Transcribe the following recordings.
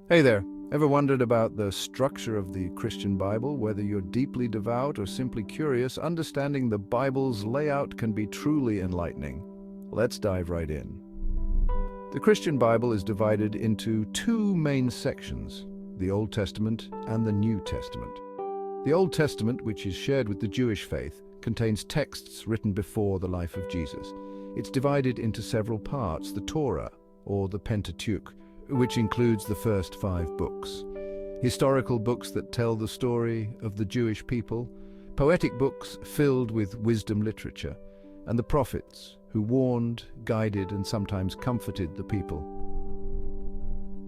Hey there. Ever wondered about the structure of the Christian Bible? Whether you're deeply devout or simply curious, understanding the Bible's layout can be truly enlightening. Let's dive right in. The Christian Bible is divided into two main sections, the Old Testament and the New Testament. The Old Testament, which is shared with the Jewish faith, contains texts written before the life of Jesus. It's divided into several parts, the Torah, or the Pentateuch, which includes the first 5 books. Historical books that tell the story of the Jewish people, poetic books filled with wisdom literature, and the prophets who warned, guided, and sometimes comforted the people.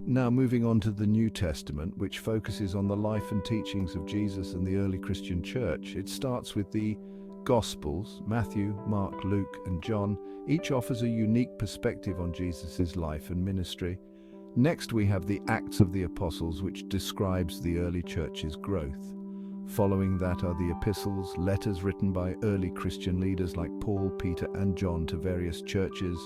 Now moving on to the New Testament, which focuses on the life and teachings of Jesus and the early Christian church. It starts with the Gospels, Matthew, Mark, Luke, and John. Each offers a unique perspective on Jesus' life and ministry. Next, we have the Acts of the Apostles, which describes the early church's growth. Following that are the epistles, letters written by early Christian leaders like Paul, Peter, and John to various churches.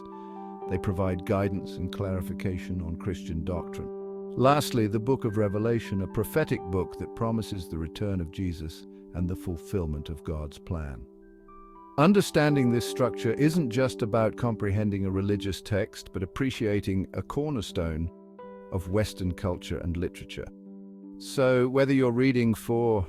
They provide guidance and clarification on Christian doctrine. Lastly, the book of Revelation, a prophetic book that promises the return of Jesus and the fulfillment of God's plan. Understanding this structure isn't just about comprehending a religious text, but appreciating a cornerstone of Western culture and literature. So, whether you're reading for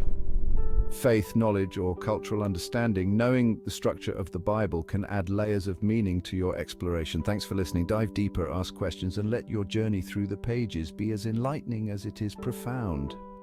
faith, knowledge, or cultural understanding, knowing the structure of the Bible can add layers of meaning to your exploration. Thanks for listening. Dive deeper, ask questions, and let your journey through the pages be as enlightening as it is profound.